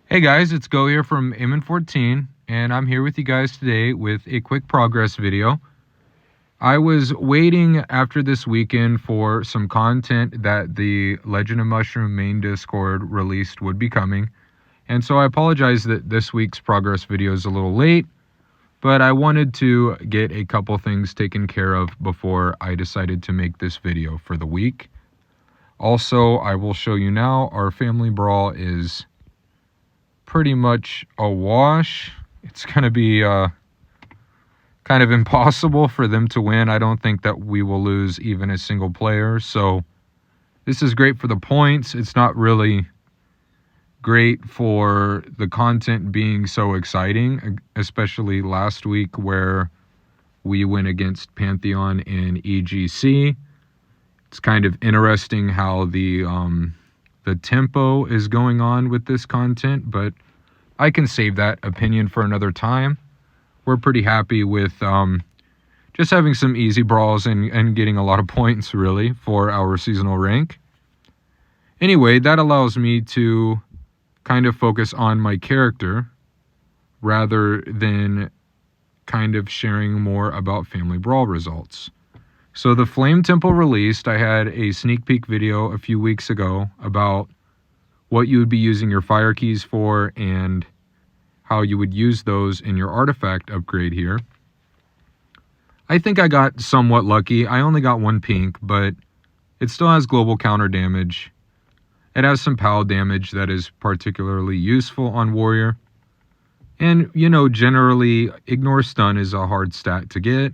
Hey guys, it's Go here from Aimon 14, and I'm here with you guys today with a quick progress video. I was waiting after this weekend for some content that the Legend of Mushroom main Discord released would be coming, and so I apologize that this week's progress video is a little late, but I wanted to get a couple things taken care of before I decided to make this video for the week. Also, I will show you now, our family brawl is pretty much a wash. It's going to be kind of impossible for them to win. I don't think that we will lose even a single player. So this is great for the points. It's not really great for the content being so exciting, especially last week where we went against Pantheon and EGC. It's kind of interesting how the tempo is going on with this content, but I can save that opinion for another time. We're pretty happy with just having some easy brawls and getting a lot of points, really, for our seasonal rank. Anyway, that allows me to kind of focus on my character rather than kind of sharing more about Family Brawl results. So the Flame Temple released. I had a sneak peek video a few weeks ago about what you would be using your fire keys for and how you would use those in your artifact upgrade here. I think I got somewhat lucky. I only got one pink, but it still has global counter damage. It has some POW damage that is particularly useful on Warrior. And, you know, generally, Ignore Stun is a hard stat to get.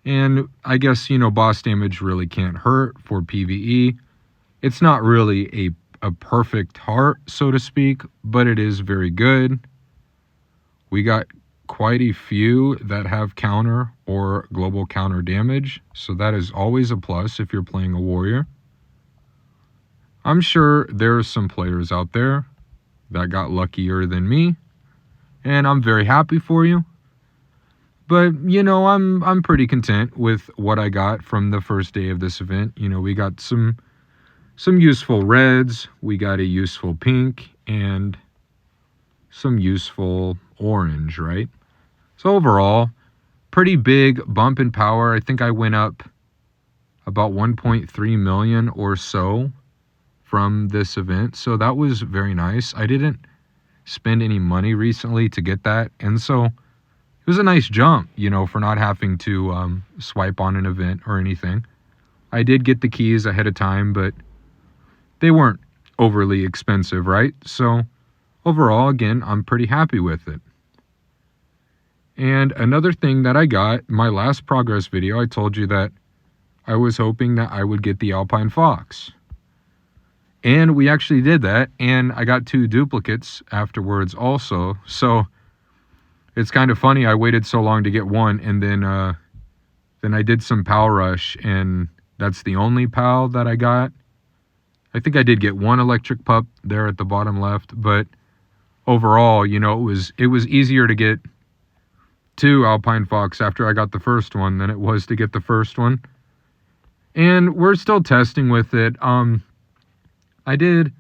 And I guess, you know, boss damage really can't hurt for PvE. It's not really a perfect heart, so to speak, but it is very good. We got quite a few that have counter or global counter damage, so that is always a plus if you're playing a warrior. I'm sure there are some players out there that got luckier than me, and I'm very happy for you. But, you know, I'm pretty content with what I got from the first day of this event. You know, we got some useful reds, we got a useful pink, and some useful orange, right? So overall, pretty big bump in power. I think I went up about 1.3 million or so from this event. So that was very nice. I didn't spend any money recently to get that. And so it was a nice jump, you know, for not having to swipe on an event or anything. I did get the keys ahead of time, but they weren't overly expensive, right? So overall, again, I'm pretty happy with it. And another thing that I got, my last progress video, I told you that I was hoping that I would get the Alpine Fox. And we actually did that, and I got 2 duplicates afterwards also. So it's kind of funny, I waited so long to get one, and then I did some POW rush, and that's the only POW that I got. I think I did get 1 electric pup there at the bottom left, but overall, you know, it was easier to get 2 Alpine Fox after I got the first one than it was to get the first one. And we're still testing with it. I did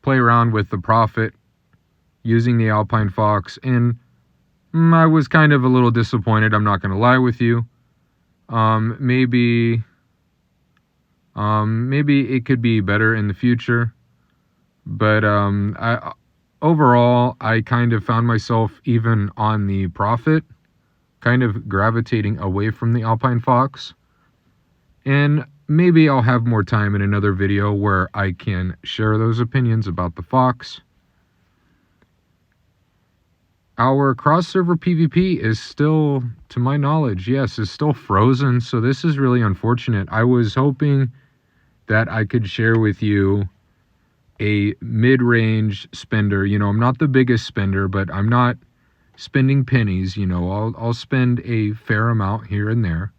play around with the Prophet using the Alpine Fox, and I was kind of a little disappointed, I'm not going to lie with you. Maybe it could be better in the future. But overall, I kind of found myself, even on the Prophet, kind of gravitating away from the Alpine Fox. And maybe I'll have more time in another video where I can share those opinions about the Fox. Our cross-server PvP is still, to my knowledge, yes, is still frozen. So this is really unfortunate. I was hoping that I could share with you a mid-range spender. You know, I'm not the biggest spender, but I'm not spending pennies. You know, I'll spend a fair amount here and there.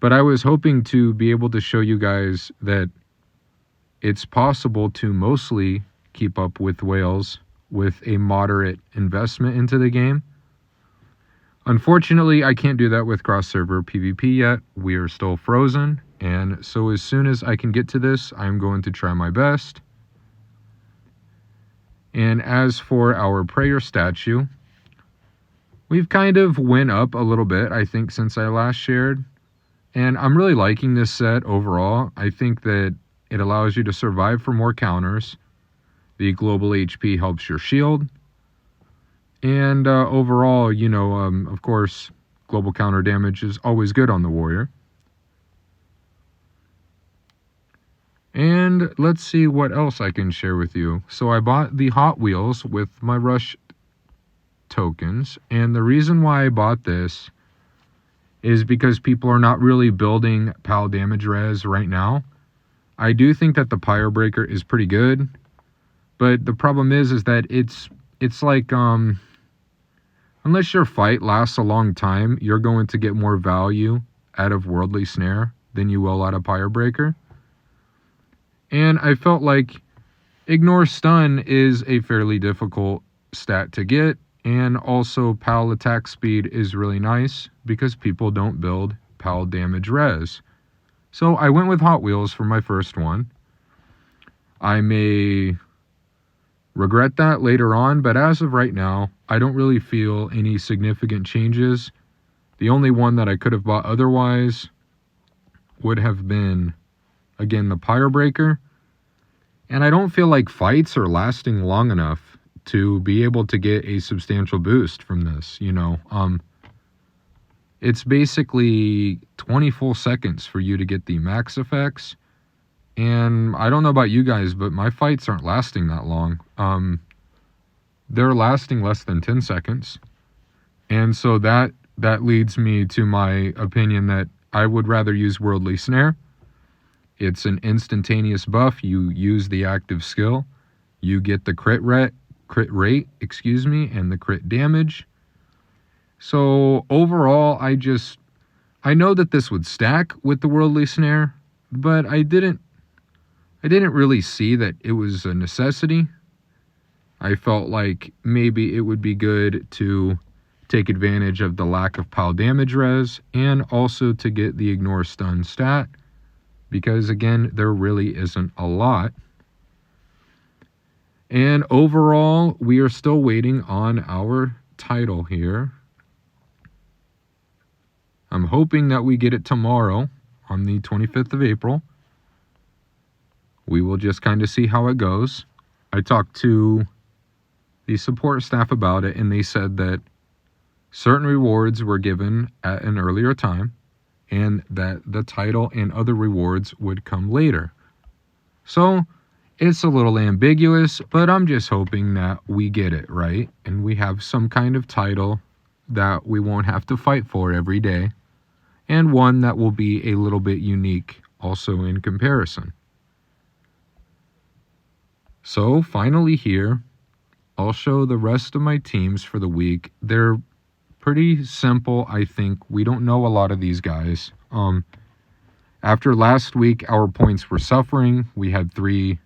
But I was hoping to be able to show you guys that it's possible to mostly keep up with whales with a moderate investment into the game. Unfortunately, I can't do that with cross-server PvP yet. We are still frozen, and so as soon as I can get to this, I'm going to try my best. And And as for our prayer statue, we've kind of went up a little bit, I think, since I last shared. And I'm really liking this set overall. I think that it allows you to survive for more counters. The global HP helps your shield. And overall, of course, global counter damage is always good on the warrior. And let's see what else I can share with you. So I bought the Hot Wheels with my Rush tokens. And the reason why I bought this is because people are not really building PAL damage res right now. I do think that the Pyre Breaker is pretty good. But the problem is that it's like, unless your fight lasts a long time, you're going to get more value out of Worldly Snare than you will out of Pyre Breaker. And I felt like Ignore Stun is a fairly difficult stat to get, and also PAL attack speed is really nice because people don't build PAL damage res. So I went with Hot Wheels for my first one. I may regret that later on, but as of right now, I don't really feel any significant changes. The only one that I could have bought otherwise would have been, again, the Pyre Breaker. And I don't feel like fights are lasting long enough to be able to get a substantial boost from this, It's basically 20 full seconds for you to get the max effects. And I don't know about you guys, but my fights aren't lasting that long. They're lasting less than 10 seconds. And so that leads me to my opinion that I would rather use Worldly Snare. It's an instantaneous buff. You use the active skill. You get the crit rate, and the crit damage. So overall, I know that this would stack with the Worldly Snare, but I didn't really see that it was a necessity. I felt like maybe it would be good to take advantage of the lack of PAL damage res and also to get the Ignore Stun stat, because again, there really isn't a lot. And overall, we are still waiting on our title here. I'm hoping that we get it tomorrow on the 25th of April. We will just kind of see how it goes. I talked to the support staff about it, and they said that certain rewards were given at an earlier time and that the title and other rewards would come later. So it's a little ambiguous, but I'm just hoping that we get it right and we have some kind of title that we won't have to fight for every day, and one that will be a little bit unique also in comparison. So finally here, I'll show the rest of my teams for the week. They're pretty simple, I think. We don't know a lot of these guys. After last week, our points were suffering. We had 3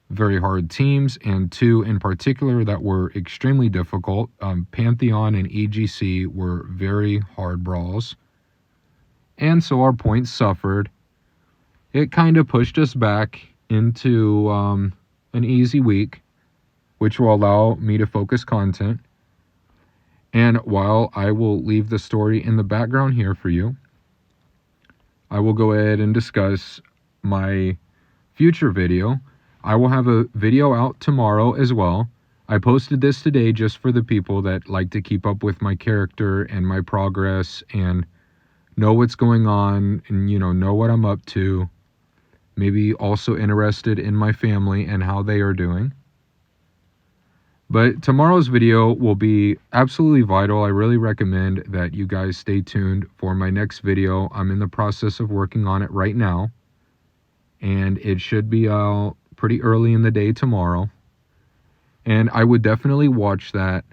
very hard teams and 2 in particular that were extremely difficult. Pantheon and EGC were very hard brawls. And so our points suffered. It kind of pushed us back into an easy week, which will allow me to focus content. And while I will leave the story in the background here for you, I will go ahead and discuss my future video. I will have a video out tomorrow as well. I posted this today just for the people that like to keep up with my character and my progress and know what's going on and, know what I'm up to. Maybe also interested in my family and how they are doing. But tomorrow's video will be absolutely vital. I really recommend that you guys stay tuned for my next video. I'm in the process of working on it right now, and it should be out pretty early in the day tomorrow. And I would definitely watch that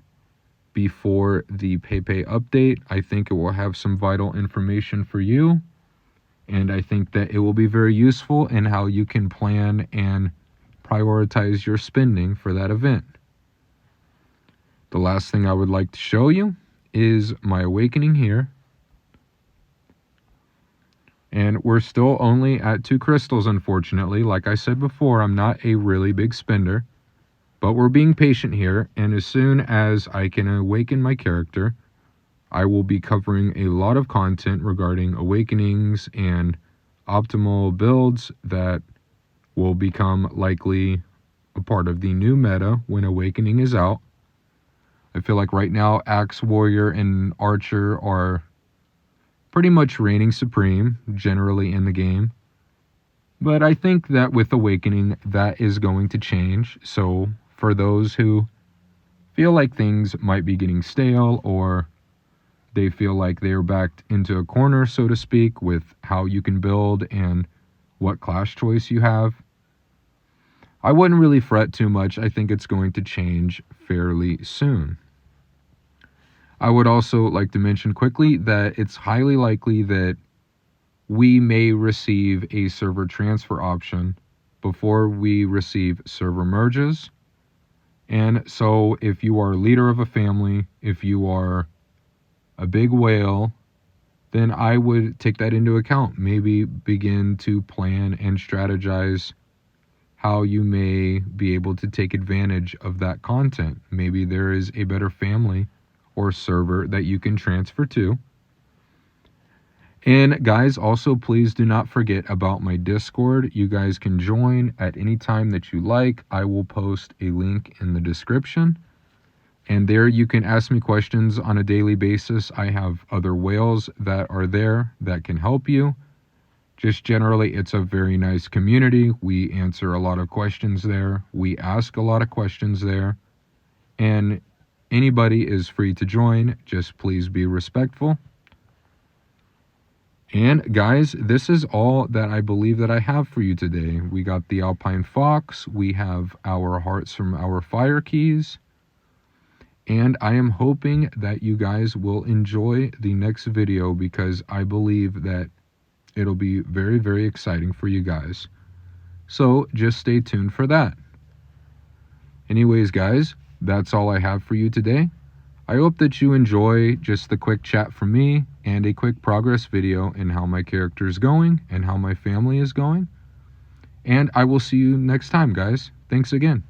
before the PayPay update. I think it will have some vital information for you, and I think that it will be very useful in how you can plan and prioritize your spending for that event. The last thing I would like to show you is my awakening here. And we're still only at 2 crystals, unfortunately. Like I said before, I'm not a really big spender. But we're being patient here, and as soon as I can awaken my character, I will be covering a lot of content regarding awakenings and optimal builds that will become likely a part of the new meta when Awakening is out. I feel like right now Axe Warrior and Archer are pretty much reigning supreme generally in the game. But I think that with Awakening that is going to change. So for those who feel like things might be getting stale, or they feel like they are backed into a corner, so to speak, with how you can build and what class choice you have, I wouldn't really fret too much. I think it's going to change fairly soon. I would also like to mention quickly that it's highly likely that we may receive a server transfer option before we receive server merges. And so if you are a leader of a family, if you are a big whale, then I would take that into account. Maybe begin to plan and strategize how you may be able to take advantage of that content. Maybe there is a better family or server that you can transfer to. And guys, also please do not forget about my Discord. You guys can join at any time that you like. I will post a link in the description. And there you can ask me questions on a daily basis. I have other whales that are there that can help you. Just generally, it's a very nice community. We answer a lot of questions there. We ask a lot of questions there. And anybody is free to join. Just please be respectful. And guys, this is all that I believe that I have for you today. We got the Alpine Fox. We have our hearts from our fire keys. And I am hoping that you guys will enjoy the next video, because I believe that it'll be very, very exciting for you guys. So just stay tuned for that. Anyways, guys, that's all I have for you today. I hope that you enjoy just the quick chat from me and a quick progress video in how my character is going and how my family is going. And I will see you next time, guys. Thanks again.